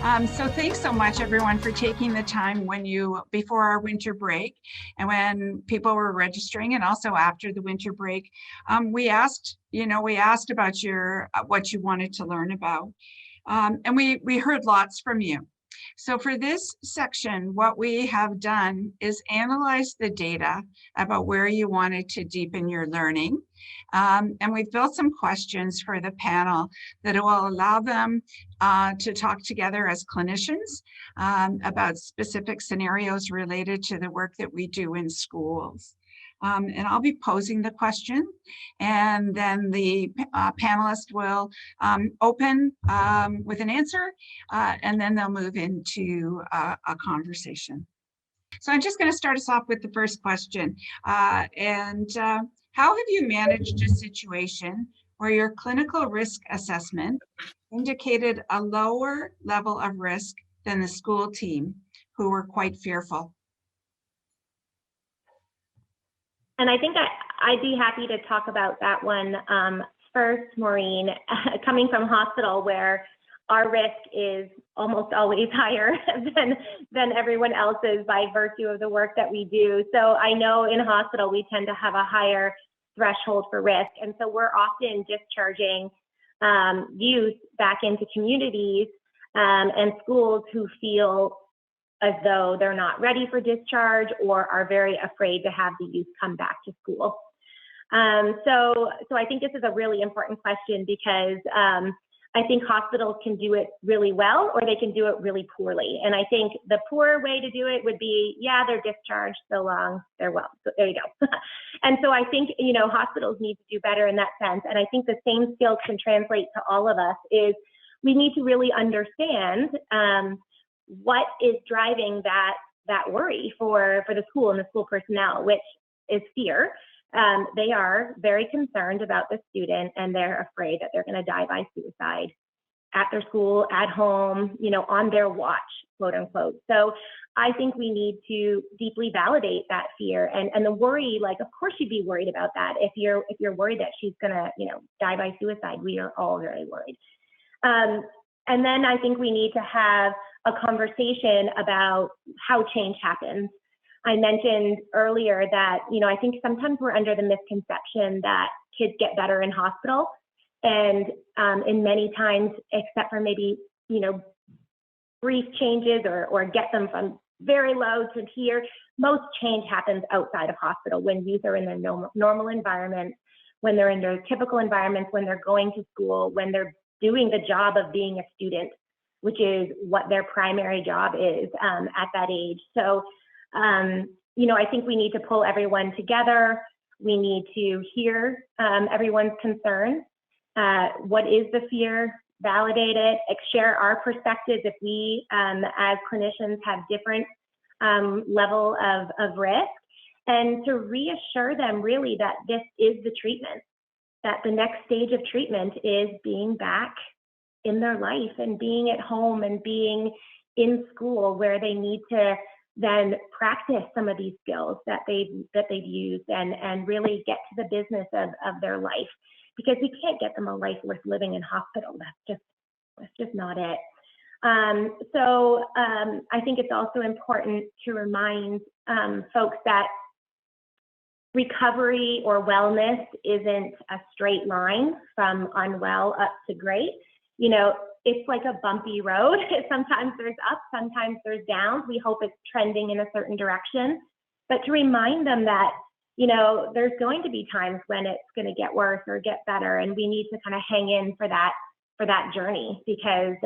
So thanks so much, everyone, for taking the time before our winter break and when people were registering, and also after the winter break. We asked about what you wanted to learn about. And we heard lots from you. So for this section, what we have done is analyze the data about where you wanted to deepen your learning. And we've built some questions for the panel that will allow them to talk together as clinicians about specific scenarios related to the work that we do in schools. And I'll be posing the question, and then the panelists will open with an answer, and then they'll move into a conversation. So I'm just going to start us off with the first question. How have you managed a situation where your clinical risk assessment indicated a lower level of risk than the school team, who were quite fearful? And I think I'd be happy to talk about that one first, Maureen. Coming from hospital, where our risk is almost always higher than everyone else's by virtue of the work that we do. So I know in hospital, we tend to have a higher threshold for risk. And so we're often discharging youth back into communities and schools who feel as though they're not ready for discharge or are very afraid to have the youth come back to school. So I think this is a really important question, because I think hospitals can do it really well, or they can do it really poorly. And I think the poor way to do it would be, yeah, they're discharged so long, they're well. So there you go. And so I think, hospitals need to do better in that sense. And I think the same skills can translate to all of us. Is we need to really understand what is driving that worry for the school and the school personnel, which is fear. They are very concerned about the student, and they're afraid that they're going to die by suicide at their school, at home, on their watch, quote unquote. So I think we need to deeply validate that fear and the worry. Like, of course you'd be worried about that. If you're worried that she's going to, die by suicide, we are all very worried. And then I think we need to have a conversation about how change happens. I mentioned earlier that, I think sometimes we're under the misconception that kids get better in hospital. And in many times, except for maybe, brief changes or get them from very low to here, most change happens outside of hospital, when youth are in their normal environment, when they're in their typical environments, when they're going to school, when they're doing the job of being a student, which is what their primary job is at that age. So, I think we need to pull everyone together. We need to hear everyone's concerns. What is the fear? Validate it, share our perspectives if we, as clinicians, have different level of risk, and to reassure them really that this is the treatment, that the next stage of treatment is being back in their life and being at home and being in school, where they need to then practice some of these skills that they've used and really get to the business of their life, because we can't get them a life worth living in hospital. That's just not it. So I think it's also important to remind folks that recovery or wellness isn't a straight line from unwell up to great. It's like a bumpy road. Sometimes there's ups, sometimes there's downs. We hope it's trending in a certain direction, but to remind them that, there's going to be times when it's going to get worse or get better, and we need to kind of hang in for that journey, because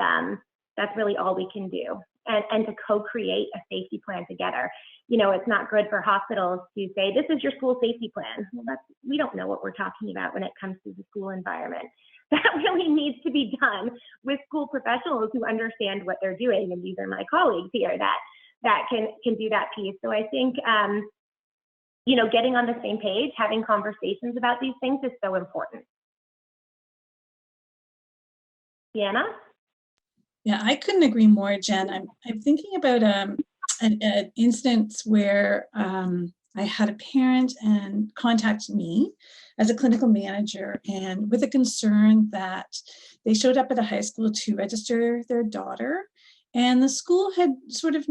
that's really all we can do, and to co-create a safety plan together. It's not good for hospitals to say, this is your school safety plan. Well, we don't know what we're talking about when it comes to the school environment. That really needs to be done with school professionals who understand what they're doing. And these are my colleagues here that can do that piece. So I think, getting on the same page, having conversations about these things is so important. Deanna? Yeah, I couldn't agree more, Jen. I'm thinking about an instance where I had a parent and contact me as a clinical manager, and with a concern that they showed up at a high school to register their daughter, And the school had sort of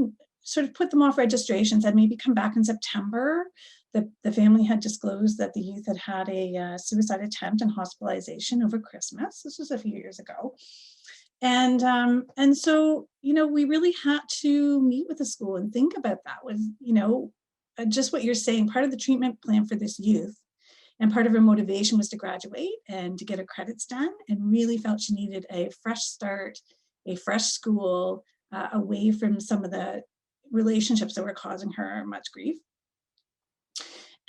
put them off registration, said maybe come back in September. The family had disclosed that the youth had had a suicide attempt and hospitalization over Christmas. This was a few years ago. And so, you know, we really had to meet with the school and think about that was, you know, just what you're saying, part of the treatment plan for this youth. And part of her motivation was to graduate and to get her credits done, and really felt she needed a fresh start, a fresh school, away from some of the relationships that were causing her much grief.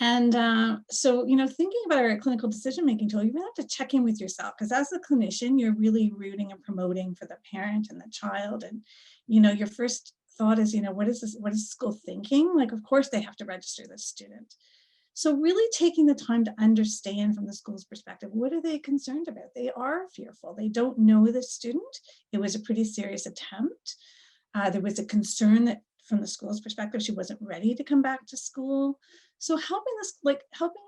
And so, you know, thinking about our clinical decision-making tool, you really have to check in with yourself, because as a clinician, you're really rooting and promoting for the parent and the child. And, you know, your first thought is, you know, what is the school thinking? Like, of course, they have to register this student. So really taking the time to understand from the school's perspective, what are they concerned about? They are fearful. They don't know the student. It was a pretty serious attempt. There was a concern that from the school's perspective, she wasn't ready to come back to school. So helping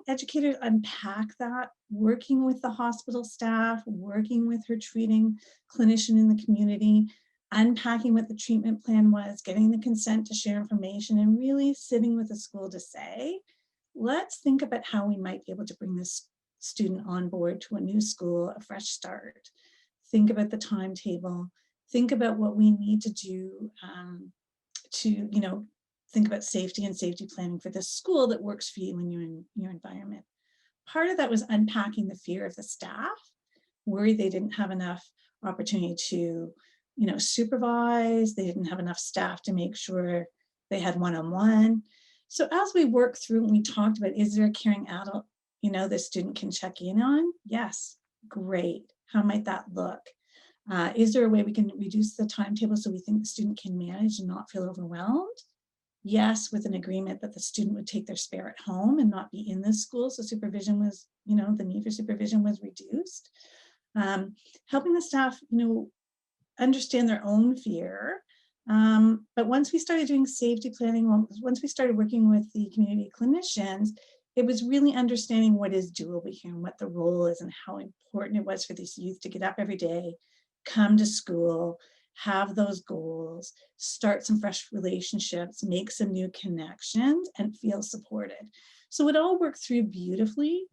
educators unpack that, working with the hospital staff, working with her treating clinician in the community, unpacking what the treatment plan was, getting the consent to share information, and really sitting with the school to say, let's think about how we might be able to bring this student on board to a new school, a fresh start. Think about the timetable. Think about what we need to do to, you know, think about safety and safety planning for the school that works for you in your environment. Part of that was unpacking the fear of the staff, worried they didn't have enough opportunity to, you know, supervise. They didn't have enough staff to make sure they had one-on-one. So as we work through and we talked about, is there a caring adult, you know, the student can check in on? Yes, great. How might that look? Is there a way we can reduce the timetable so we think the student can manage and not feel overwhelmed? Yes, with an agreement that the student would take their spare at home and not be in this school. So supervision was, you know, the need for supervision was reduced. Helping the staff, you know, understand their own fear. But once we started doing safety planning, once we started working with the community clinicians, it was really understanding what is doable here and what the role is and how important it was for these youth to get up every day, come to school, have those goals, start some fresh relationships, make some new connections, and feel supported. So it all worked through beautifully.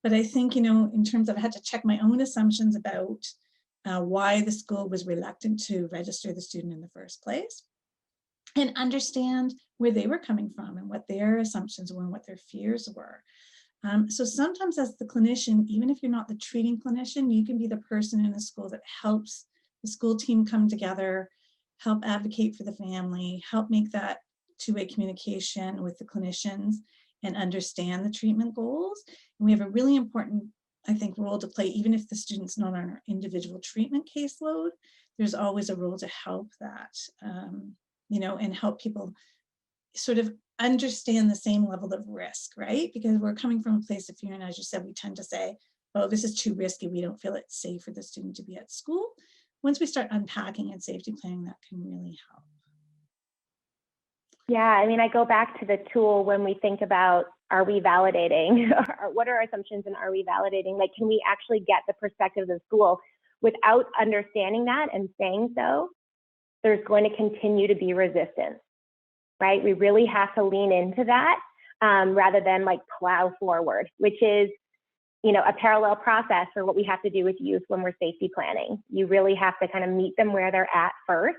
But I think, you know, in terms of, I had to check my own assumptions about why the school was reluctant to register the student in the first place, and understand where they were coming from and what their assumptions were and what their fears were. So sometimes as the clinician, even if you're not the treating clinician, you can be the person in the school that helps the school team come together, help advocate for the family, help make that two-way communication with the clinicians and understand the treatment goals. And we have a really important, I think, role to play, even if the student's not on our individual treatment caseload. There's always a role to help that, you know, and help people sort of understand the same level of risk, right? Because we're coming from a place of fear, and as you said, we tend to say, oh, this is too risky, we don't feel it's safe for the student to be at school. Once we start unpacking and safety planning, that can really help. Yeah, I mean, I go back to the tool when we think about, are we validating? What are our assumptions and are we validating? Like, can we actually get the perspective of the school? Without understanding that and saying so, there's going to continue to be resistance, right? We really have to lean into that rather than like plow forward, which is, you know, a parallel process for what we have to do with youth when we're safety planning. You really have to kind of meet them where they're at first,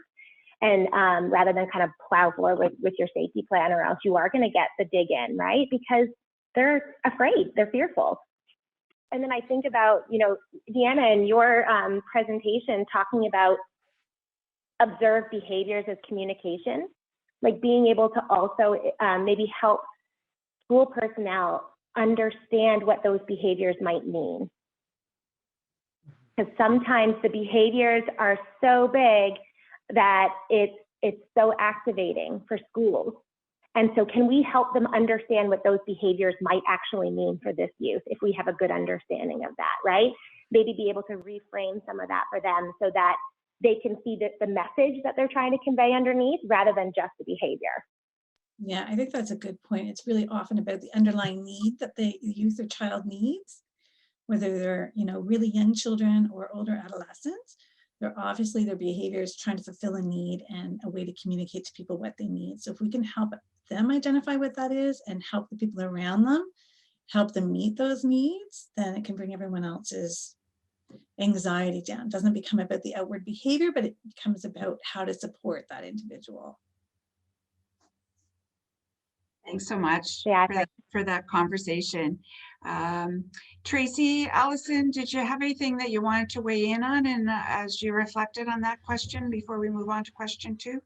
and rather than kind of plow forward with your safety plan, or else you are going to get the dig in, right? Because they're afraid, they're fearful. And then I think about, you know, Deanna, in your presentation talking about observed behaviors as communication, like being able to also maybe help school personnel understand what those behaviors might mean. Because sometimes the behaviors are so big that it's so activating for schools. And so can we help them understand what those behaviors might actually mean for this youth if we have a good understanding of that, right? Maybe be able to reframe some of that for them so that they can see that the message that they're trying to convey underneath rather than just the behavior. Yeah, I think that's a good point. It's really often about the underlying need that the youth or child needs, whether they're, you know, really young children or older adolescents. They're obviously, their behavior is trying to fulfill a need and a way to communicate to people what they need. So if we can help them identify what that is and help the people around them, help them meet those needs, then it can bring everyone else's anxiety down. It doesn't become about the outward behavior, but it becomes about how to support that individual. Thanks so much Yeah, for that conversation. Tracy, Allison, did you have anything that you wanted to weigh in on, and as you reflected on that question before we move on to question 2?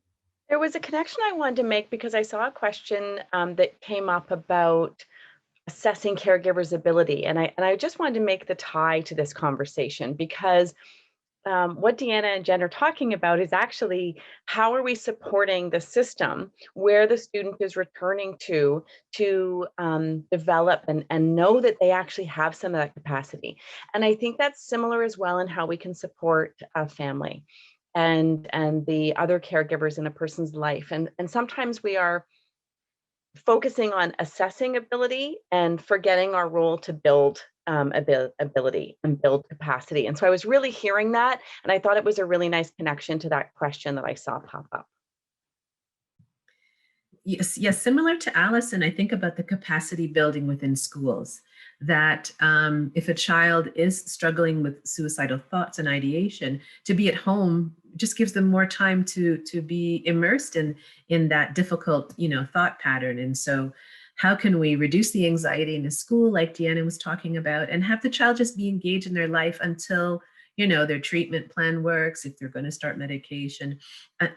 There was a connection I wanted to make because I saw a question that came up about assessing caregivers' ability, and I just wanted to make the tie to this conversation because what Deanna and Jen are talking about is actually how are we supporting the system where the student is returning to develop and know that they actually have some of that capacity. And I think that's similar as well in how we can support a family and the other caregivers in a person's life. And sometimes we are focusing on assessing ability and forgetting our role to build ability and build capacity. And so I was really hearing that, and I thought it was a really nice connection to that question that I saw pop up. Yes, similar to Allison, I think about the capacity building within schools, that if a child is struggling with suicidal thoughts and ideation, to be at home just gives them more time to be immersed in that difficult, thought pattern. And so how can we reduce the anxiety in the school, like Deanna was talking about, and have the child just be engaged in their life until their treatment plan works, if they're going to start medication,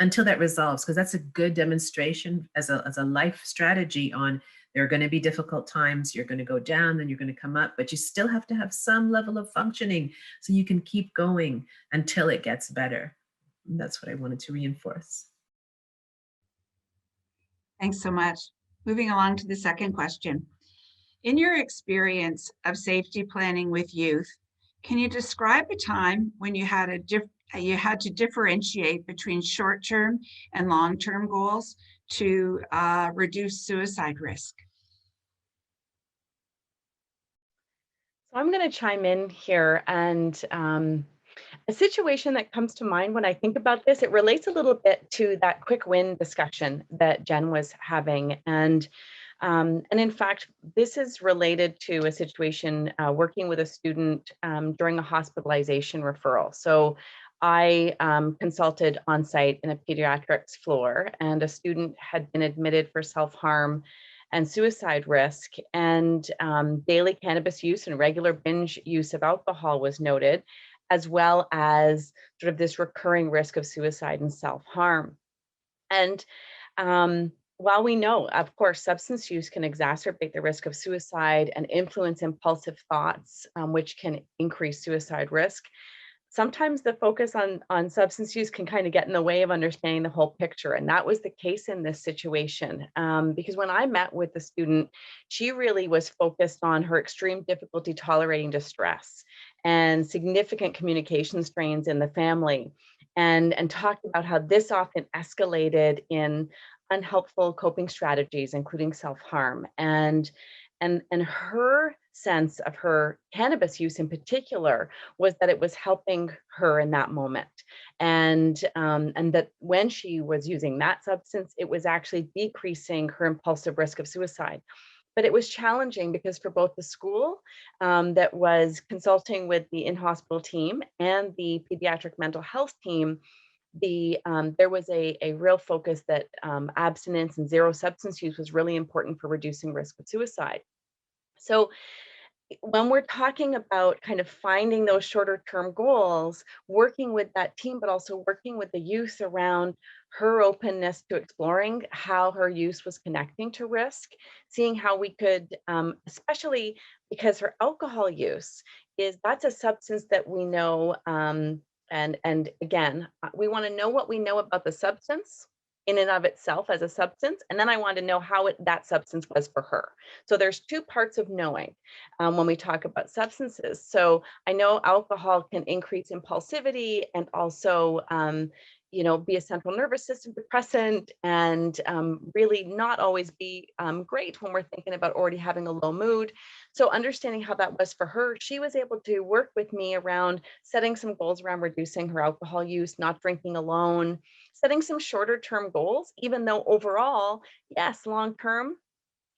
until that resolves, because that's a good demonstration as a life strategy on there are going to be difficult times, you're going to go down, then you're going to come up, but you still have to have some level of functioning so you can keep going until it gets better. And that's what I wanted to reinforce. Thanks so much. Moving along to the second question. In your experience of safety planning with youth, can you describe a time when you had to differentiate between short-term and long-term goals to reduce suicide risk? So I'm going to chime in here, and a situation that comes to mind when I think about this, it relates a little bit to that quick win discussion that Jen was having. And in fact, this is related to a situation working with a student during a hospitalization referral. So I consulted on site in a pediatrics floor, and a student had been admitted for self-harm and suicide risk, and daily cannabis use and regular binge use of alcohol was noted, as well as sort of this recurring risk of suicide and self-harm. And while we know, of course, substance use can exacerbate the risk of suicide and influence impulsive thoughts, which can increase suicide risk, sometimes the focus on substance use can kind of get in the way of understanding the whole picture. And that was the case in this situation. Because when I met with the student, she really was focused on her extreme difficulty tolerating distress and significant communication strains in the family, and talked about how this often escalated in unhelpful coping strategies, including self-harm. And her sense of her cannabis use in particular was that it was helping her in that moment. And that when she was using that substance, it was actually decreasing her impulsive risk of suicide. But it was challenging because for both the school that was consulting with the in-hospital team and the pediatric mental health team, there was a real focus that abstinence and zero substance use was really important for reducing risk of suicide. So when we're talking about kind of finding those shorter term goals, working with that team, but also working with the youth around her openness to exploring how her use was connecting to risk, seeing how we could, especially because her alcohol use that's a substance that we know, and again, we want to know what we know about the substance in and of itself as a substance, and then I want to know how that substance was for her. So there's two parts of knowing when we talk about substances. So I know alcohol can increase impulsivity and also be a central nervous system depressant, and really not always be great when we're thinking about already having a low mood. So understanding how that was for her, she was able to work with me around setting some goals around reducing her alcohol use, not drinking alone, setting some shorter term goals, even though overall, yes, long term,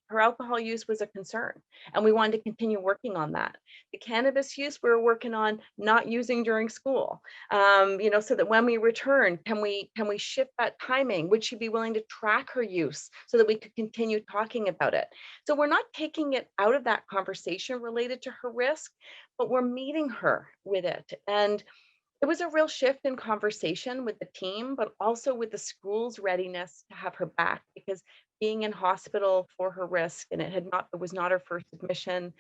her alcohol use was a concern, and we wanted to continue working on that. The cannabis use, we were working on not using during school, so that when we return, can we shift that timing? Would she be willing to track her use so that we could continue talking about it? So we're not taking it out of that conversation related to her risk, but we're meeting her with it. And it was a real shift in conversation with the team, but also with the school's readiness to have her back, because being in hospital for her risk, and it was not her first admission,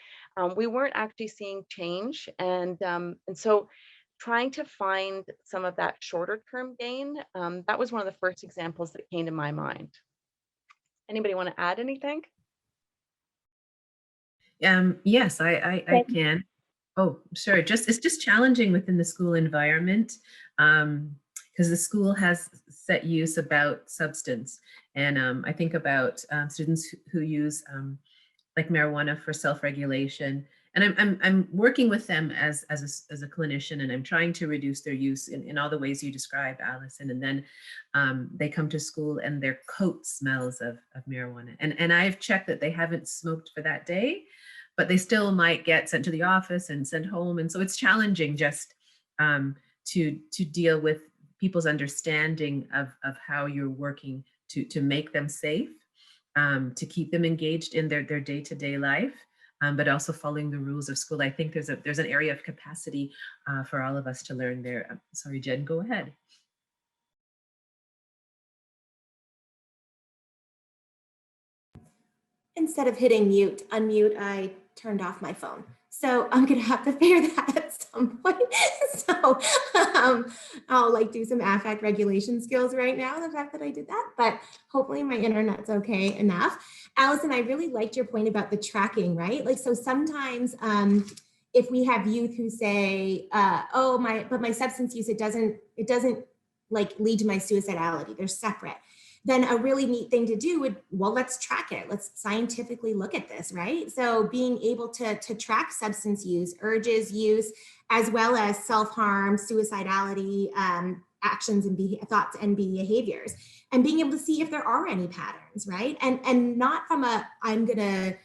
we weren't actually seeing change. And so trying to find some of that shorter term gain, that was one of the first examples that came to my mind. Anybody want to add anything? Yes, I can. Oh, sure. It's just challenging within the school environment, because the school has set use about substance, and I think about students who use like marijuana for self-regulation, and I'm working with them as a clinician, and I'm trying to reduce their use in all the ways you describe, Allison. And then they come to school and their coat smells of marijuana, and I've checked that they haven't smoked for that day, but they still might get sent to the office and sent home. And so it's challenging just to deal with people's understanding of how you're working to make them safe, to keep them engaged in their day-to-day life, but also following the rules of school. I think there's an area of capacity for all of us to learn there. Sorry, Jen, go ahead. Instead of hitting unmute, I turned off my phone. So I'm gonna have to figure that at some point. So I'll like do some affect regulation skills right now, the fact that I did that, but hopefully my internet's okay enough. Allison, I really liked your point about the tracking, right? Like, so sometimes if we have youth who say, oh, my substance use, it doesn't like lead to my suicidality, they're separate. Then a really neat thing to do would, well, let's track it. Let's scientifically look at this, right? So being able to track substance use, urges, use, as well as self-harm, suicidality, actions and thoughts and behaviors, and being able to see if there are any patterns, right? And not from a, I'm gonna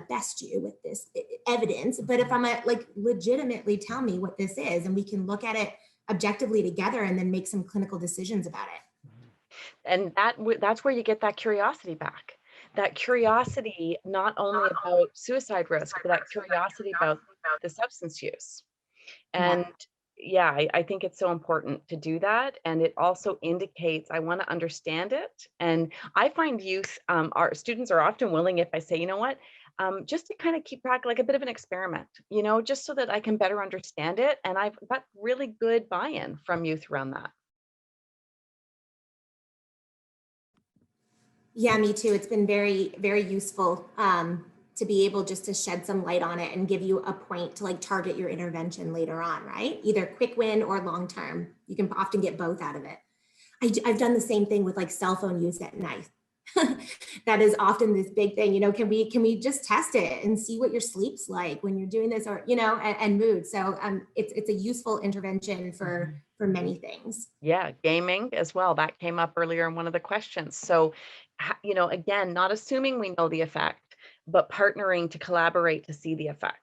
best you with this evidence, but if I'm like legitimately tell me what this is, and we can look at it objectively together and then make some clinical decisions about it. And that's where you get that curiosity back. That curiosity, not only about suicide risk, but that curiosity about the substance use. And yeah, I think it's so important to do that. And it also indicates I want to understand it. And I find youth, our students are often willing if I say, you know what, just to kind of keep track, like a bit of an experiment, just so that I can better understand it. And I've got really good buy-in from youth around that. Yeah, me too. It's been very, very useful to be able just to shed some light on it and give you a point to like target your intervention later on, right? Either quick win or long term. You can often get both out of it. I've done the same thing with like cell phone use at night. That is often this big thing, can we just test it and see what your sleep's like when you're doing this, or, and mood. So it's a useful intervention for many things. Yeah, gaming as well. That came up earlier in one of the questions. So, again, not assuming we know the effect, but partnering to collaborate to see the effect.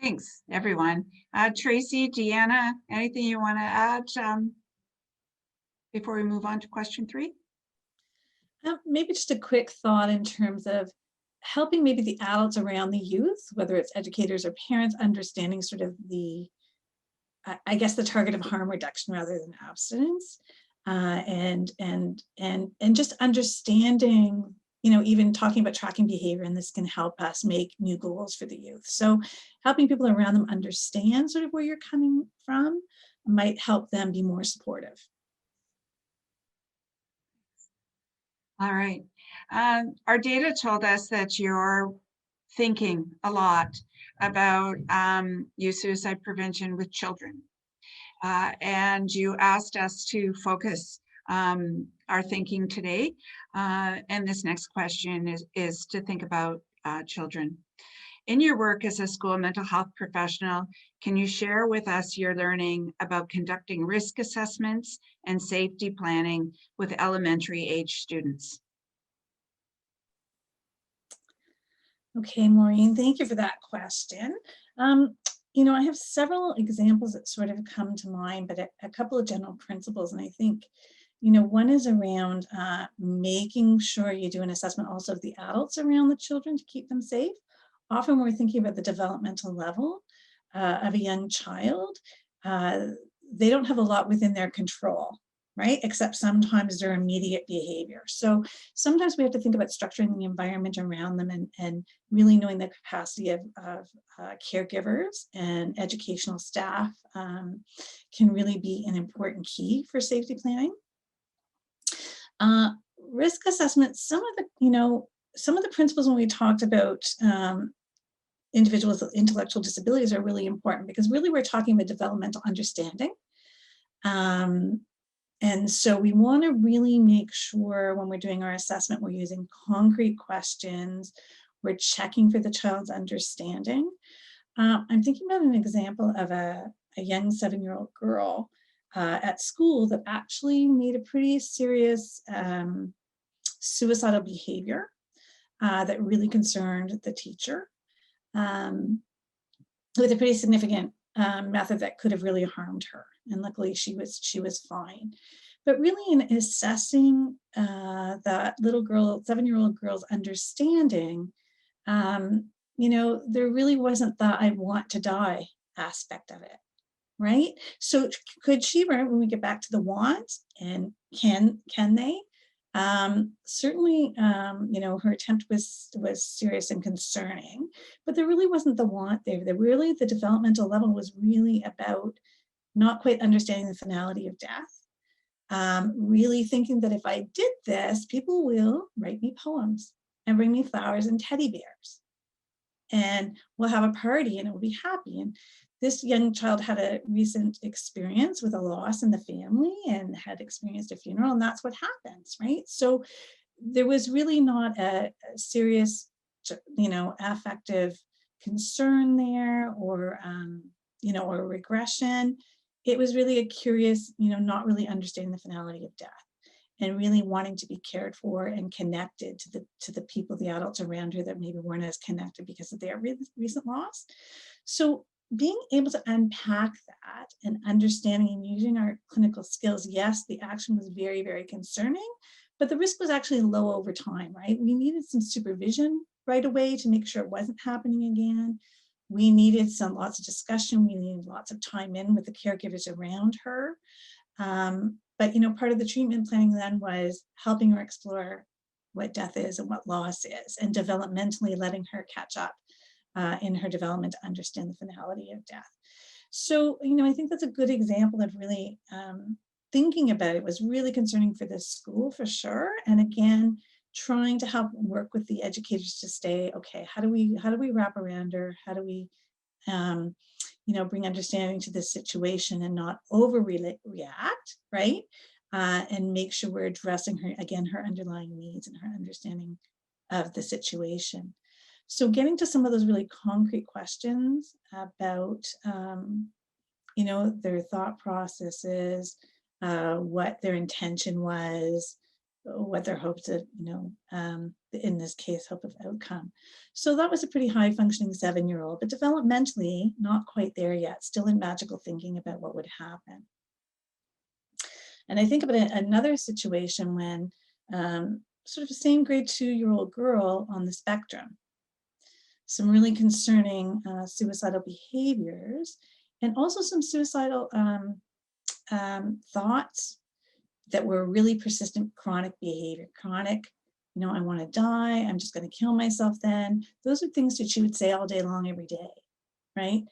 Thanks, everyone. Tracy, Deanna, anything you want to add before we move on to question 3? Maybe just a quick thought in terms of helping maybe the adults around the youth, whether it's educators or parents, understanding sort of the, I guess, the target of harm reduction rather than abstinence, and just understanding, even talking about tracking behavior, and this can help us make new goals for the youth. So helping people around them understand sort of where you're coming from might help them be more supportive. All right. Our data told us that your thinking a lot about youth suicide prevention with children. And you asked us to focus our thinking today. And this next question is to think about children. In your work as a school mental health professional, can you share with us your learning about conducting risk assessments and safety planning with elementary age students? Okay, Maureen, thank you for that question. You know, I have several examples that sort of come to mind, but a couple of general principles. And I think, you know, one is around making sure you do an assessment also of the adults around the children to keep them safe. Often we're thinking about the developmental level of a young child. They don't have a lot within their control, right? Except sometimes their immediate behavior. So sometimes we have to think about structuring the environment around them and really knowing the capacity of caregivers and educational staff can really be an important key for safety planning. Risk assessment, some of the principles when we talked about individuals with intellectual disabilities are really important because really we're talking about developmental understanding. And so we want to really make sure when we're doing our assessment, we're using concrete questions, we're checking for the child's understanding. I'm thinking about an example of a young 7-year-old girl at school that actually made a pretty serious suicidal behavior that really concerned the teacher with a pretty significant method that could have really harmed her. And luckily she was fine. But really in assessing that little girl, 7-year-old girl's understanding, you know, there really wasn't the I want to die aspect of it, right? So could she, right, when we get back to the want, and can they? Certainly, you know, her attempt was serious and concerning, but there really wasn't the want there. The developmental level was really about not quite understanding the finality of death. Really thinking that if I did this, people will write me poems and bring me flowers and teddy bears. And we'll have a party and it will be happy. And this young child had a recent experience with a loss in the family and had experienced a funeral, and that's what happens, right? So there was really not a serious, you know, affective concern there or, you know, or regression. It was really a curious, you know, not really understanding the finality of death and really wanting to be cared for and connected to the people, the adults around her that maybe weren't as connected because of their recent loss. So being able to unpack that and understanding and using our clinical skills, yes, the action was very, very concerning, but the risk was actually low over time, right? We needed some supervision right away to make sure it wasn't happening again. We needed lots of discussion. We needed lots of time in with the caregivers around her. But, you know, part of the treatment planning then was helping her explore what death is and what loss is, and developmentally letting her catch up in her development to understand the finality of death. So, you know, I think that's a good example of really thinking about it. Was really concerning for this school for sure. And again, trying to help work with the educators to stay, okay, how do we wrap around her? How do we, you know, bring understanding to this situation and not overreact, right? And make sure we're addressing her, again, her underlying needs and her understanding of the situation. So getting to some of those really concrete questions about, you know, their thought processes, what their intention was, what their hopes of, you know, in this case, hope of outcome. So that was a pretty high functioning 7-year-old, but developmentally not quite there yet, still in magical thinking about what would happen. And I think about another situation when sort of the same grade 2-year-old girl on the spectrum, some really concerning suicidal behaviors, and also some suicidal thoughts that were really persistent chronic behavior, chronic, you know, I want to die, I'm just going to kill myself then. Those are things that she would say all day long, every day, right?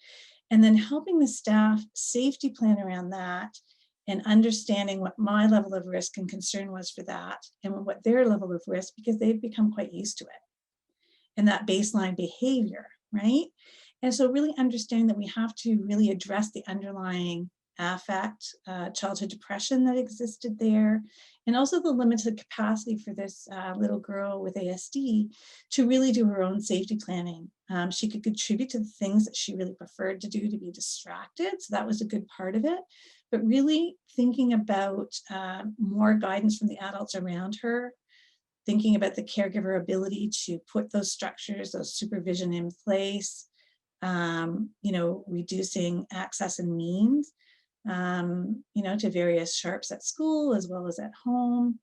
And then helping the staff safety plan around that and understanding what my level of risk and concern was for that and what their level of risk, because they've become quite used to it. and that baseline behavior, right? And so really understanding that we have to really address the underlying affect, childhood depression that existed there, and also the limited capacity for this little girl with ASD to really do her own safety planning. She could contribute to the things that she really preferred to do, to be distracted, so that was a good part of it. But really thinking about more guidance from the adults around her, thinking about the caregiver ability to put those structures, those supervision in place, reducing access and means, to various sharps at school as well as at home.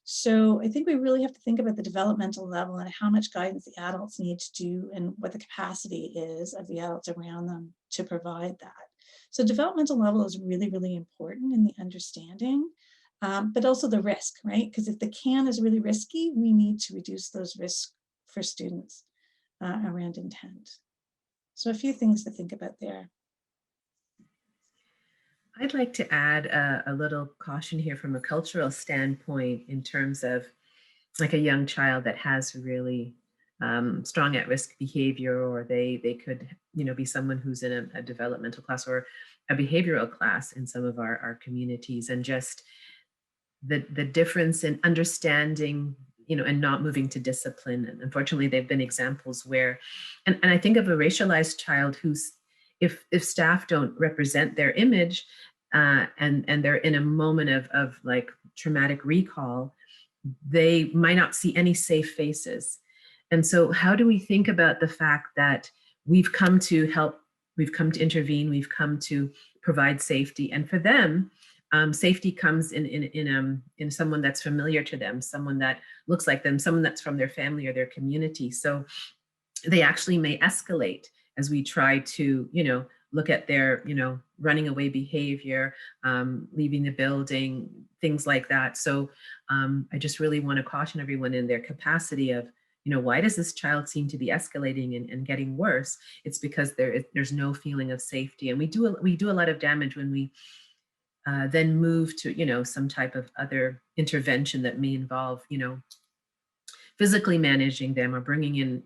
So I think we really have to think about the developmental level and how much guidance the adults need to do and what the capacity is of the adults around them to provide that. So developmental level is really, really important in the understanding, but also the risk, right? Because if the can is really risky, we need to reduce those risks for students around intent. So a few things to think about there. I'd like to add a little caution here from a cultural standpoint in terms of like a young child that has really strong at-risk behavior, or they could be someone who's in a developmental class or a behavioral class in some of our communities, and just the difference in understanding and not moving to discipline. And unfortunately, there have been examples where, and I think of a racialized child who's, if staff don't represent their image and they're in a moment of like traumatic recall, they might not see any safe faces. And so how do we think about the fact that we've come to help, we've come to intervene, we've come to provide safety, and for them, safety comes in someone that's familiar to them, someone that looks like them, someone that's from their family or their community. So they actually may escalate as we try to, look at their, running away behavior, leaving the building, things like that. So I just really want to caution everyone in their capacity of, why does this child seem to be escalating and getting worse? It's because there's no feeling of safety, and we do a lot of damage when we then move to, some type of other intervention that may involve, physically managing them or bringing in,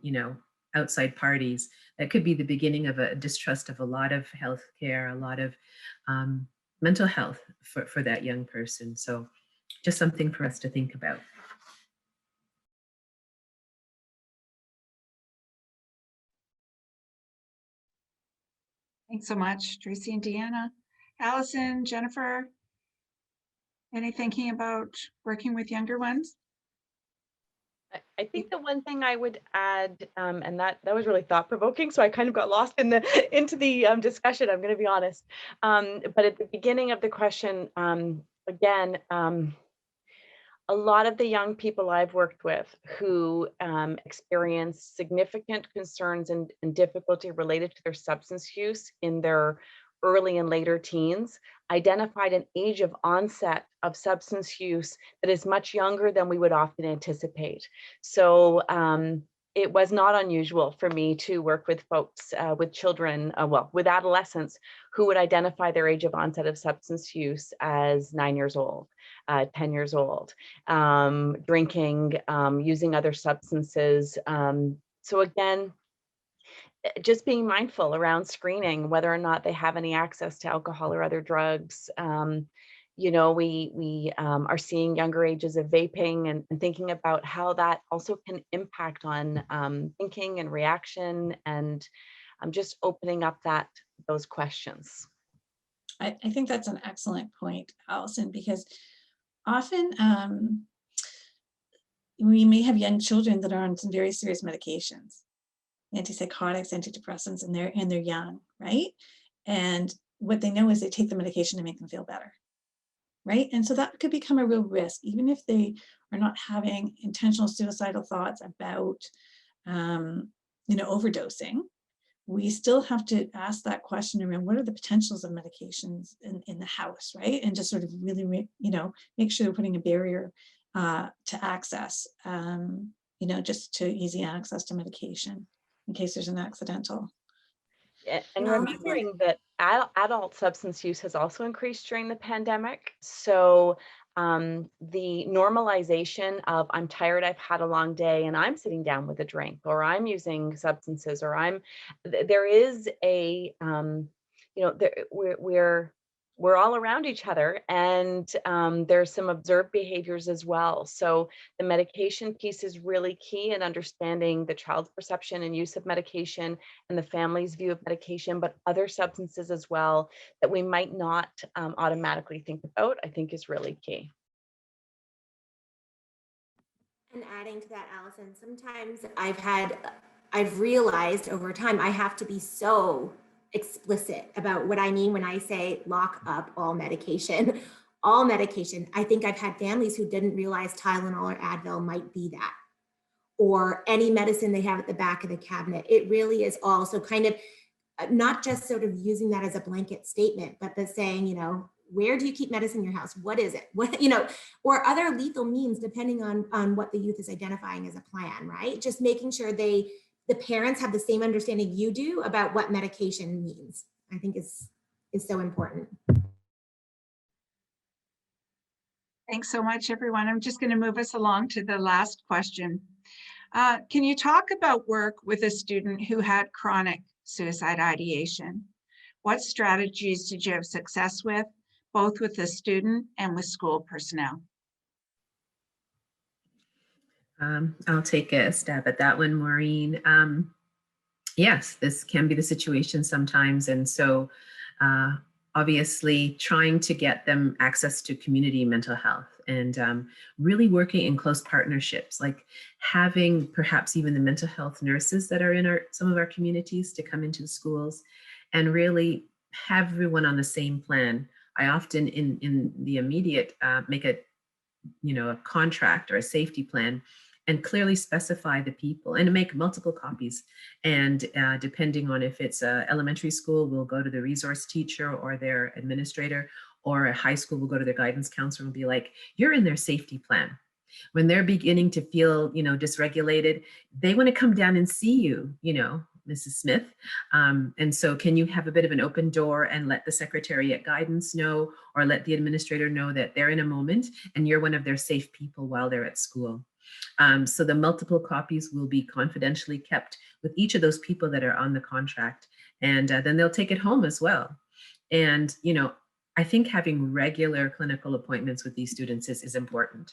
outside parties. That could be the beginning of a distrust of a lot of healthcare, a lot of mental health for that young person. So just something for us to think about. Thanks so much, Tracy and Deanna. Allison, Jennifer, any thinking about working with younger ones? I think the one thing I would add, and that was really thought provoking, so I kind of got lost into the discussion, I'm going to be honest. But at the beginning of the question, again, a lot of the young people I've worked with who experience significant concerns and difficulty related to their substance use in their early and later teens identified an age of onset of substance use that is much younger than we would often anticipate. So it was not unusual for me to work with folks, with children, with adolescents who would identify their age of onset of substance use as 9 years old, 10 years old, drinking, using other substances. So again, just being mindful around screening, whether or not they have any access to alcohol or other drugs. We are seeing younger ages of vaping and thinking about how that also can impact on thinking and reaction, and just opening up those questions. I think that's an excellent point, Allison, because often we may have young children that are on some very serious medications, antipsychotics, antidepressants, and they're young, right? And what they know is they take the medication to make them feel better, right? And so that could become a real risk, even if they are not having intentional suicidal thoughts about, overdosing. We still have to ask that question around what are the potentials of medications in the house, right? And just sort of really, make sure they're putting a barrier to access, just to easy access to medication in case there's an accidental. And remembering that adult substance use has also increased during the pandemic. So the normalization of I'm tired, I've had a long day, and I'm sitting down with a drink, or I'm using substances, or there is a, we're all around each other, and there's some observed behaviors as well. So the medication piece is really key in understanding the child's perception and use of medication and the family's view of medication, but other substances as well that we might not automatically think about, I think is really key. And adding to that, Allison, sometimes I've realized over time, I have to be so explicit about what I mean when I say lock up all medication. All medication. I think I've had families who didn't realize Tylenol or Advil might be that, or any medicine they have at the back of the cabinet. It really is all. So kind of not just sort of using that as a blanket statement, but the saying, where do you keep medicine in your house? What is it? What, or other lethal means, depending on what the youth is identifying as a plan, right? Just making sure the parents have the same understanding you do about what medication means, I think is so important. Thanks so much, everyone. I'm just going to move us along to the last question. Can you talk about work with a student who had chronic suicide ideation? What strategies did you have success with, both with the student and with school personnel? I'll take a stab at that one, Maureen. Yes, this can be the situation sometimes. And so obviously trying to get them access to community mental health and really working in close partnerships, like having perhaps even the mental health nurses that are in some of our communities to come into the schools and really have everyone on the same plan. I often in the immediate make a contract or a safety plan and clearly specify the people and make multiple copies. And depending on if it's a elementary school, we'll go to the resource teacher or their administrator, or a high school will go to their guidance counselor and be like, you're in their safety plan. When they're beginning to feel, dysregulated, they want to come down and see you, Mrs. Smith. And so can you have a bit of an open door and let the secretary at guidance know, or let the administrator know that they're in a moment and you're one of their safe people while they're at school. So the multiple copies will be confidentially kept with each of those people that are on the contract. And then they'll take it home as well. And, I think having regular clinical appointments with these students is important.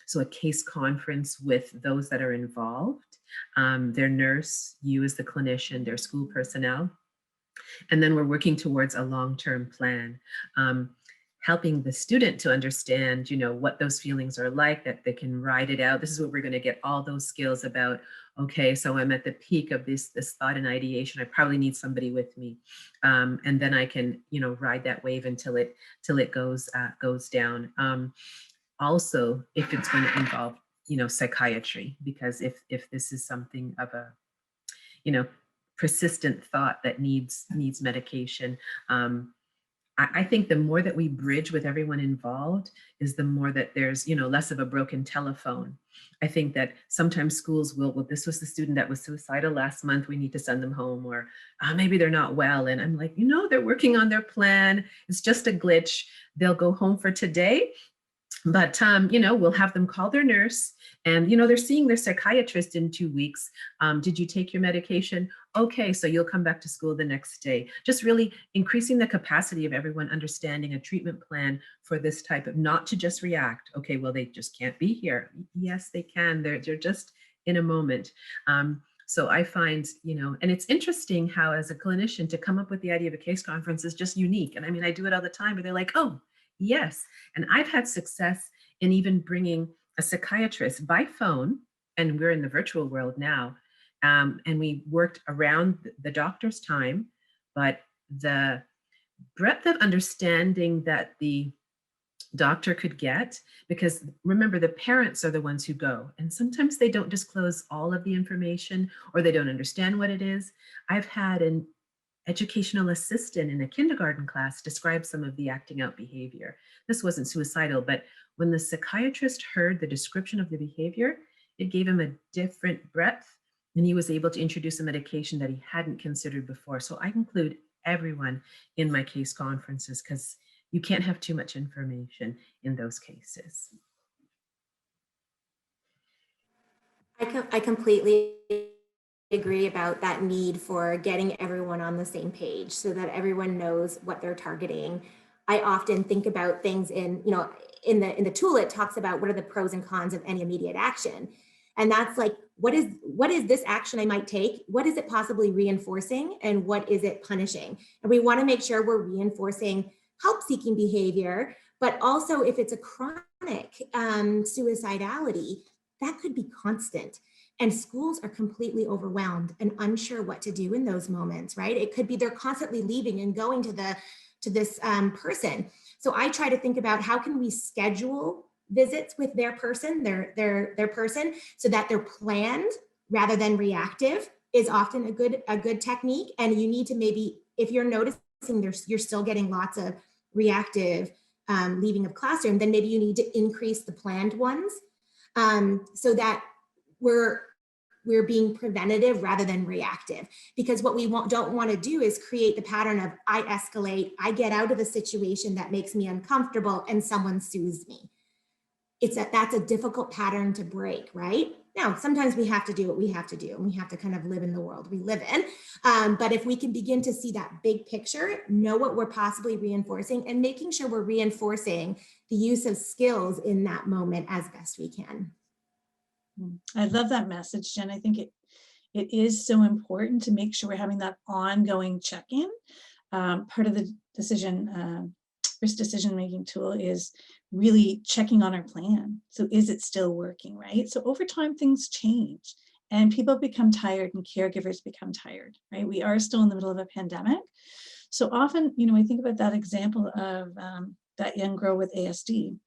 So a case conference with those that are involved, their nurse, you as the clinician, their school personnel. And then we're working towards a long-term plan. Helping the student to understand, what those feelings are like, that they can ride it out. This is what we're going to get all those skills about. Okay, so I'm at the peak of this thought and ideation. I probably need somebody with me, and then I can, ride that wave until it goes down. Also, if it's going to involve, psychiatry, because if this is something of a, persistent thought that needs medication. I think the more that we bridge with everyone involved is the more that there's, less of a broken telephone. I think that sometimes schools will, well, this was the student that was suicidal last month, we need to send them home, or maybe they're not well. And I'm like, they're working on their plan. It's just a glitch. They'll go home for today. But, we'll have them call their nurse and, they're seeing their psychiatrist in 2 weeks. Did you take your medication? Okay, so you'll come back to school the next day. Just really increasing the capacity of everyone understanding a treatment plan for this type of, not to just react. Okay, well, they just can't be here. Yes, they can. They're just in a moment. So I find, and it's interesting how as a clinician to come up with the idea of a case conference is just unique. And I mean, I do it all the time, but they're like, oh, yes. And I've had success in even bringing a psychiatrist by phone, and we're in the virtual world now. And we worked around the doctor's time, but the breadth of understanding that the doctor could get, because remember, the parents are the ones who go, and sometimes they don't disclose all of the information or they don't understand what it is. I've had an educational assistant in a kindergarten class describe some of the acting out behavior. This wasn't suicidal, but when the psychiatrist heard the description of the behavior, it gave him a different breadth, and he was able to introduce a medication that he hadn't considered before. So I include everyone in my case conferences because, you can't have too much information in those cases. I completely agree about that need for getting everyone on the same page so that everyone knows what they're targeting. I often think about things in, you know, in the tool, it talks about what are the pros and cons of any immediate action. And that's like, what is this action I might take? What is it possibly reinforcing? And what is it punishing? And we want to make sure we're reinforcing help-seeking behavior, but also if it's a chronic suicidality, that could be constant. And schools are completely overwhelmed and unsure what to do in those moments, right? It could be they're constantly leaving and going to this person. So I try to think about how can we schedule visits with their person, their person, so that they're planned rather than reactive is often a good technique. And you need to maybe, if you're noticing you're still getting lots of reactive leaving of classroom, then maybe you need to increase the planned ones so that we're being preventative rather than reactive, because what we don't want to do is create the pattern of I escalate, I get out of a situation that makes me uncomfortable and someone sues me. That's a difficult pattern to break, right? Now, sometimes we have to do what we have to do and we have to kind of live in the world we live in. But if we can begin to see that big picture, know what we're possibly reinforcing and making sure we're reinforcing the use of skills in that moment as best we can. I love that message, Jen. I think it is so important to make sure we're having that ongoing check-in. Part of the risk decision-making tool is really checking on our plan. So is it still working, right? So over time, things change and people become tired and caregivers become tired, right? We are still in the middle of a pandemic. So often, you know, I think about that example of that young girl with ASD,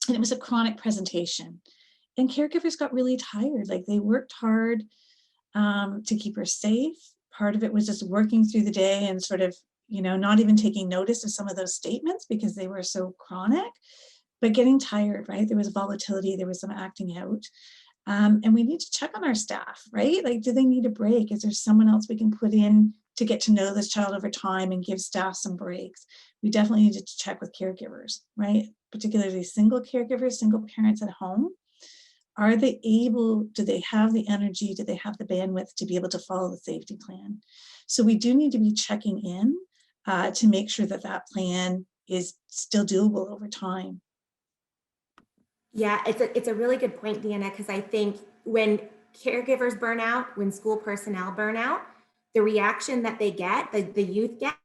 and it was a chronic presentation. And caregivers got really tired. Like they worked hard to keep her safe. Part of it was just working through the day and sort of, you know, not even taking notice of some of those statements because they were so chronic, but getting tired, right? There was volatility, there was some acting out. And we need to check on our staff, right? Like, do they need a break? Is there someone else we can put in to get to know this child over time and give staff some breaks? We definitely need to check with caregivers, right? Particularly single caregivers, single parents at home. Are they able, do they have the energy, do they have the bandwidth to be able to follow the safety plan? So we do need to be checking in to make sure that that plan is still doable over time. Yeah, it's a really good point, Deanna, because I think when caregivers burn out, when school personnel burn out, the reaction that they get, the youth gets,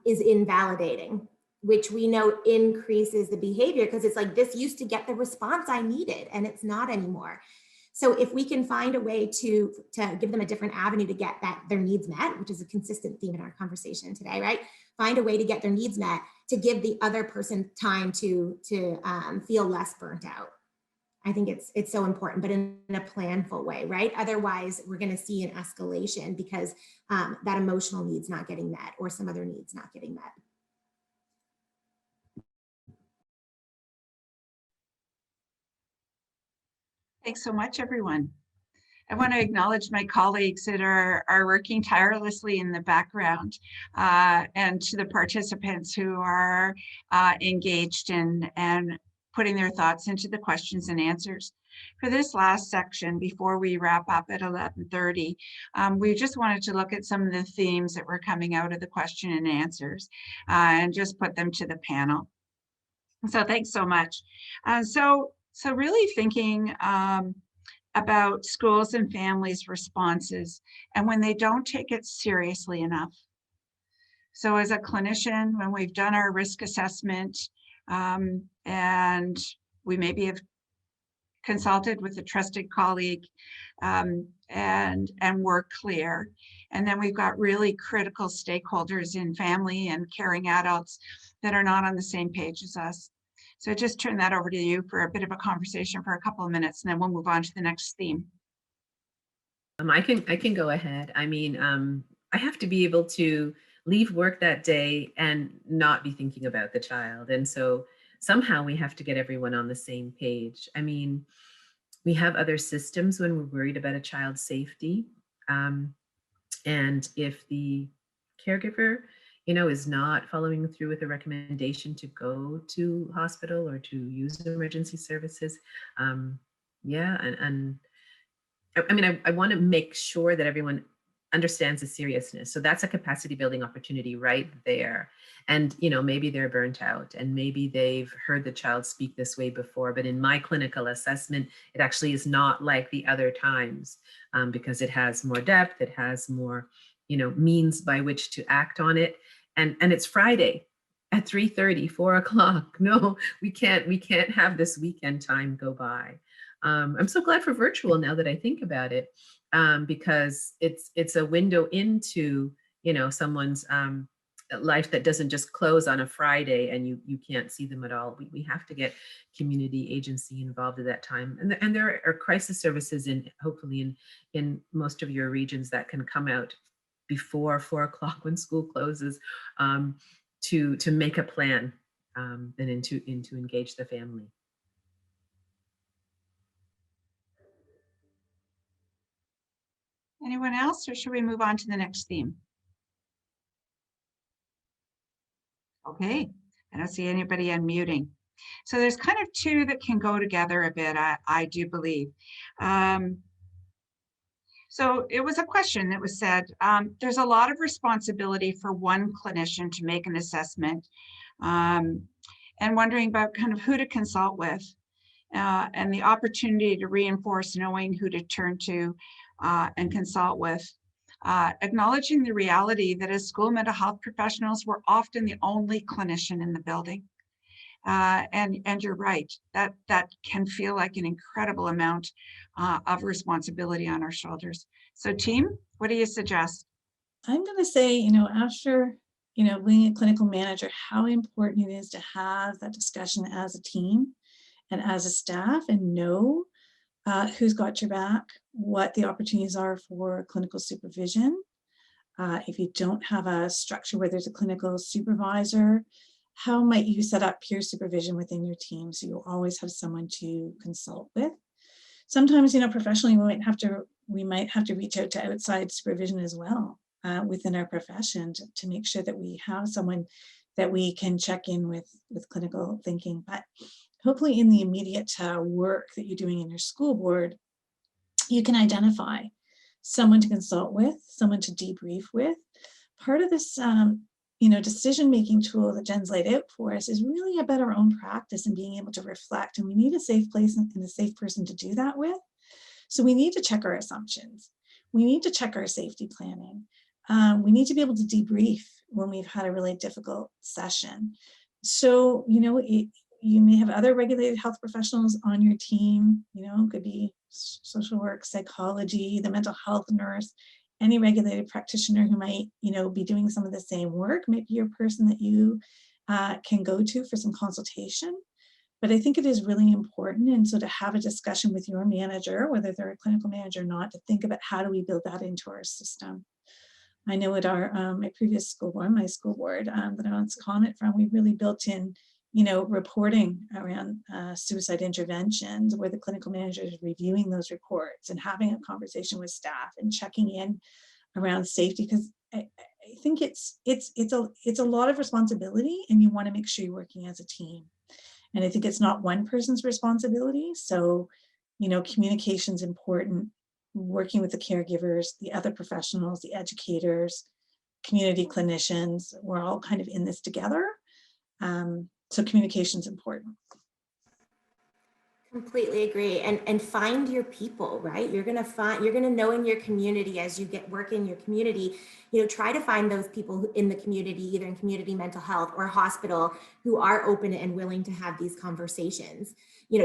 is invalidating, which we know increases the behavior because it's like, this used to get the response I needed and it's not anymore. So if we can find a way to give them a different avenue to get their needs met, which is a consistent theme in our conversation today, right? Find a way to get their needs met, to give the other person time to feel less burnt out. I think it's so important, but in a planful way, right? Otherwise, we're going to see an escalation because that emotional need's not getting met or some other needs not getting met. Thanks so much, everyone. I want to acknowledge my colleagues that are working tirelessly in the background and to the participants who are engaged in and putting their thoughts into the questions and answers. For this last section, before we wrap up at 11:30, we just wanted to look at some of the themes that were coming out of the question and answers and just put them to the panel. So thanks so much. So really thinking about schools and families' responses and when they don't take it seriously enough. So as a clinician, when we've done our risk assessment and we maybe have consulted with a trusted colleague and we're clear, and then we've got really critical stakeholders in family and caring adults that are not on the same page as us. So just turn that over to you for a bit of a conversation for a couple of minutes, and then we'll move on to the next theme. I can go ahead. I mean, I have to be able to leave work that day and not be thinking about the child. And so somehow we have to get everyone on the same page. I mean, we have other systems when we're worried about a child's safety. And if the caregiver, is not following through with a recommendation to go to hospital or to use emergency services. Yeah, and I mean, I want to make sure that everyone understands the seriousness. So that's a capacity building opportunity right there. And, maybe they're burnt out and maybe they've heard the child speak this way before, but in my clinical assessment, it actually is not like the other times, because it has more depth, it has more, means by which to act on it. And it's Friday at 3:30, 4 o'clock. No, we can't have this weekend time go by. I'm so glad for virtual now that I think about it, because it's a window into someone's life that doesn't just close on a Friday and you can't see them at all. We have to get community agency involved at that time, and there are crisis services hopefully in most of your regions that can come out before 4 o'clock when school closes, to make a plan, and to engage the family. Anyone else, or should we move on to the next theme? Okay, I don't see anybody unmuting. So there's kind of two that can go together a bit, I do believe. So it was a question that was said, there's a lot of responsibility for one clinician to make an assessment, and wondering about kind of who to consult with, and the opportunity to reinforce knowing who to turn to and consult with. Acknowledging the reality that as school mental health professionals, we're often the only clinician in the building. And you're right, that can feel like an incredible amount of responsibility on our shoulders. So team, what do you suggest? I'm going to say, after, being a clinical manager, how important it is to have that discussion as a team and as a staff and know who's got your back, what the opportunities are for clinical supervision. If you don't have a structure where there's a clinical supervisor, how might you set up peer supervision within your team so you always have someone to consult with? Sometimes, professionally, we might have to reach out to outside supervision as well within our profession to make sure that we have someone that we can check in with clinical thinking. But hopefully in the immediate work that you're doing in your school board, you can identify someone to consult with, someone to debrief with. Part of this decision-making tool that Jen's laid out for us is really about our own practice and being able to reflect. And we need a safe place and a safe person to do that with. So we need to check our assumptions. We need to check our safety planning. We need to be able to debrief when we've had a really difficult session. So, you may have other regulated health professionals on your team, could be social work, psychology, the mental health nurse, any regulated practitioner who might, be doing some of the same work, might be your person that you can go to for some consultation. But I think it is really important. And so to have a discussion with your manager, whether they're a clinical manager or not, to think about how do we build that into our system. I know at my previous school board, my school board that I want to comment from, we really built in, reporting around suicide interventions where the clinical manager is reviewing those reports and having a conversation with staff and checking in around safety, because I think it's a lot of responsibility and you want to make sure you're working as a team. And I think it's not one person's responsibility. So, communication's important, working with the caregivers, the other professionals, the educators, community clinicians, we're all kind of in this together. So communication's important. Completely agree. And find your people, right? You're going to know in your community as you work in your community, try to find those people in the community, either in community mental health or hospital, who are open and willing to have these conversations.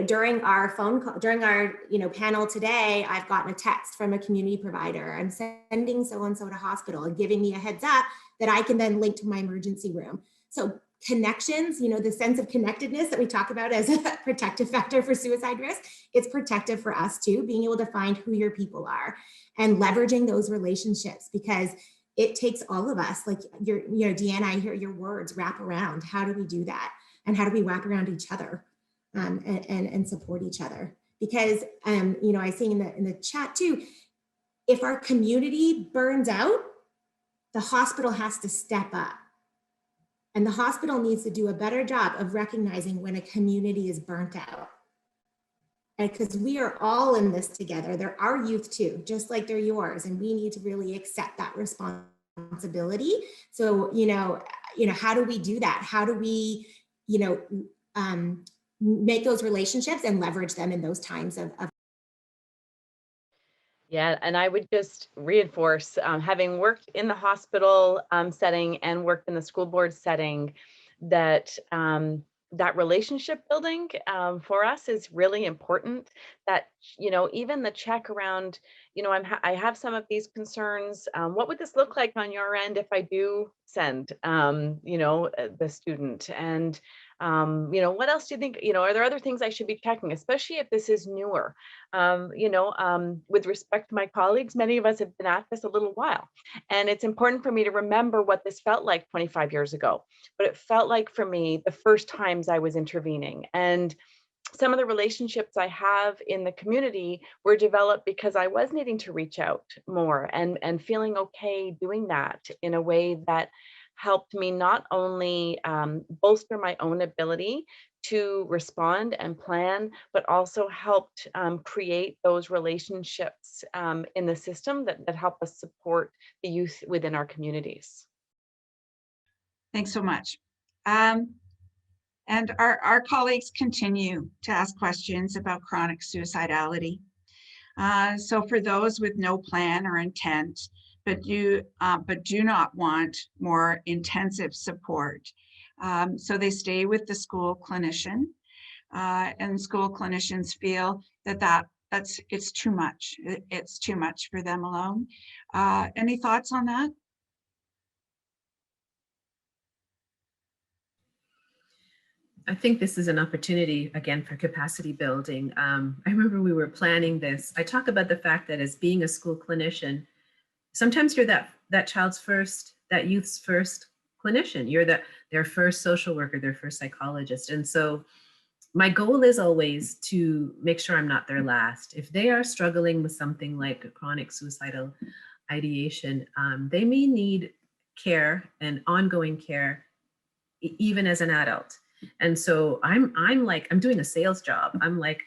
During our phone call, during our, panel today, I've gotten a text from a community provider. I'm sending so-and-so to hospital and giving me a heads up that I can then link to my emergency room. So connections, the sense of connectedness that we talk about as a protective factor for suicide risk, it's protective for us too, being able to find who your people are and leveraging those relationships, because it takes all of us, like Deanna, I hear your words wrap around. How do we do that? And how do we wrap around each other and support each other? Because, I see in the chat too, if our community burns out, the hospital has to step up. And the hospital needs to do a better job of recognizing when a community is burnt out. And because we are all in this together, they're our youth too, just like they're yours. And we need to really accept that responsibility. So, how do we do that? How do we, make those relationships and leverage them in those times of Yeah, and I would just reinforce, having worked in the hospital setting and worked in the school board setting, that that relationship building for us is really important. That even the check around, I have some of these concerns. What would this look like on your end if I do send, the student? And what else do you think? Are there other things I should be checking, especially if this is newer? With respect to my colleagues, many of us have been at this a little while. And it's important for me to remember what this felt like 25 years ago, what it felt like for me the first times I was intervening. And some of the relationships I have in the community were developed because I was needing to reach out more and feeling okay doing that in a way that helped me not only bolster my own ability to respond and plan, but also helped create those relationships in the system that help us support the youth within our communities. Thanks so much. And our colleagues continue to ask questions about chronic suicidality. So for those with no plan or intent, but do not want more intensive support, so they stay with the school clinician, and school clinicians feel that it's too much. It's too much for them alone. Any thoughts on that? I think this is an opportunity, again, for capacity building. I remember we were planning this. I talk about the fact that as being a school clinician, sometimes you're that child's first, that youth's first clinician. You're their first social worker, their first psychologist. And so my goal is always to make sure I'm not their last. If they are struggling with something like a chronic suicidal ideation, they may need care and ongoing care, even as an adult. And so I'm doing a sales job. I'm like,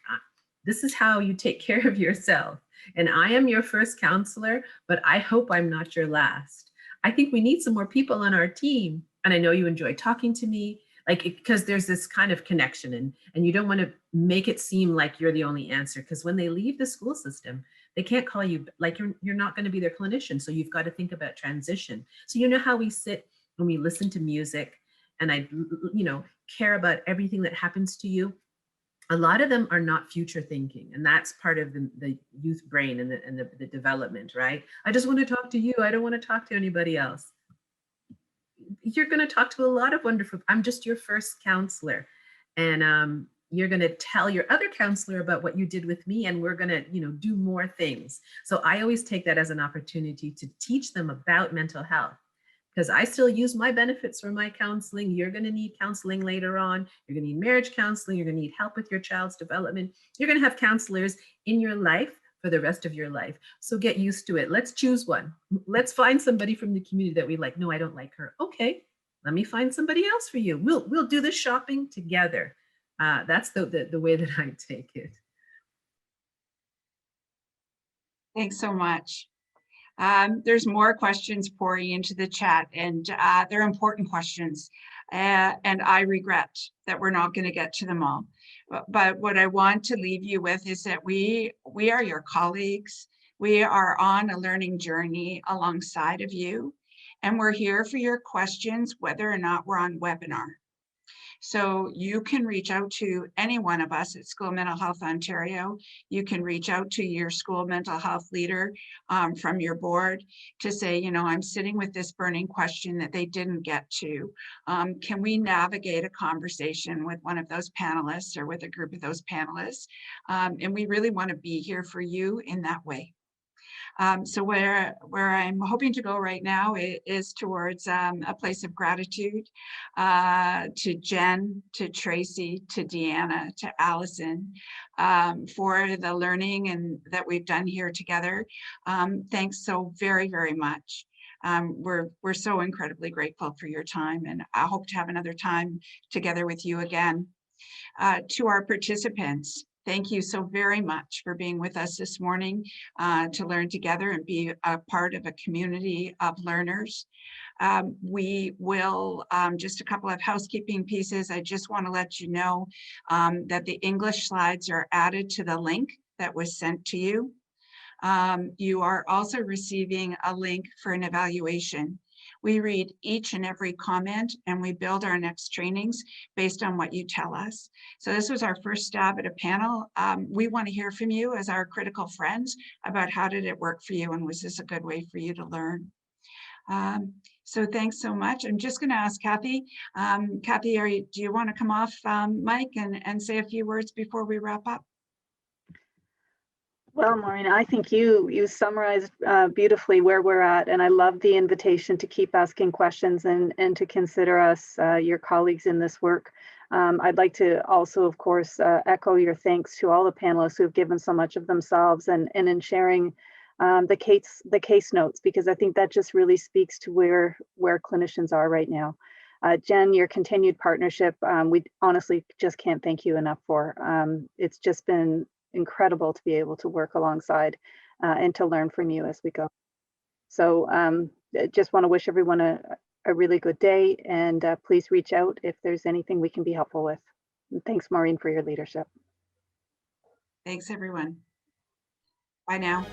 this is how you take care of yourself. And I am your first counselor, but I hope I'm not your last. I think we need some more people on our team. And I know you enjoy talking to me, because there's this kind of connection, and you don't want to make it seem like you're the only answer. Because when they leave the school system, they can't call you, like you're not going to be their clinician. So you've got to think about transition. So you know how we sit when we listen to music, and I, care about everything that happens to you. A lot of them are not future thinking, and that's part of the youth brain and the development, right? I just want to talk to you. I don't want to talk to anybody else. You're going to talk to a lot of wonderful. I'm just your first counselor, and you're going to tell your other counselor about what you did with me, and we're going to, do more things. So I always take that as an opportunity to teach them about mental health. Because I still use my benefits for my counseling. You're going to need counseling later on. You're going to need marriage counseling. You're going to need help with your child's development. You're going to have counselors in your life for the rest of your life. So get used to it. Let's choose one. Let's find somebody from the community that we like. No, I don't like her. Okay, let me find somebody else for you. We'll do the shopping together. That's the way that I take it. Thanks so much. There's more questions pouring into the chat, and they're important questions. And I regret that we're not going to get to them all. But what I want to leave you with is that we are your colleagues. We are on a learning journey alongside of you, and we're here for your questions, whether or not we're on webinar. So you can reach out to any one of us at School Mental Health Ontario. You can reach out to your school mental health leader from your board to say, I'm sitting with this burning question that they didn't get to. Can we navigate a conversation with one of those panelists or with a group of those panelists? And we really want to be here for you in that way. So where I'm hoping to go right now is towards a place of gratitude to Jen, to Tracy, to Deanna, to Allison for the learning and that we've done here together. Thanks so very, very much. We're so incredibly grateful for your time, and I hope to have another time together with you again. To our participants, thank you so very much for being with us this morning to learn together and be a part of a community of learners. We will, just a couple of housekeeping pieces. I just want to let you know that the English slides are added to the link that was sent to you. You are also receiving a link for an evaluation. We read each and every comment and we build our next trainings based on what you tell us. So this was our first stab at a panel. We want to hear from you as our critical friends about how did it work for you and was this a good way for you to learn? So thanks so much. I'm just going to ask Kathy. Kathy, do you want to come off mic and say a few words before we wrap up? Well, Maureen, I think you summarized beautifully where we're at, and I love the invitation to keep asking questions and to consider us your colleagues in this work. I'd like to also, of course, echo your thanks to all the panelists who have given so much of themselves and in sharing the case notes, because I think that just really speaks to where clinicians are right now. Jen, your continued partnership, we honestly just can't thank you enough for. It's just been incredible to be able to work alongside and to learn from you as we go. So just want to wish everyone a really good day, and please reach out if there's anything we can be helpful with. And thanks, Maureen, for your leadership. Thanks, everyone. Bye now.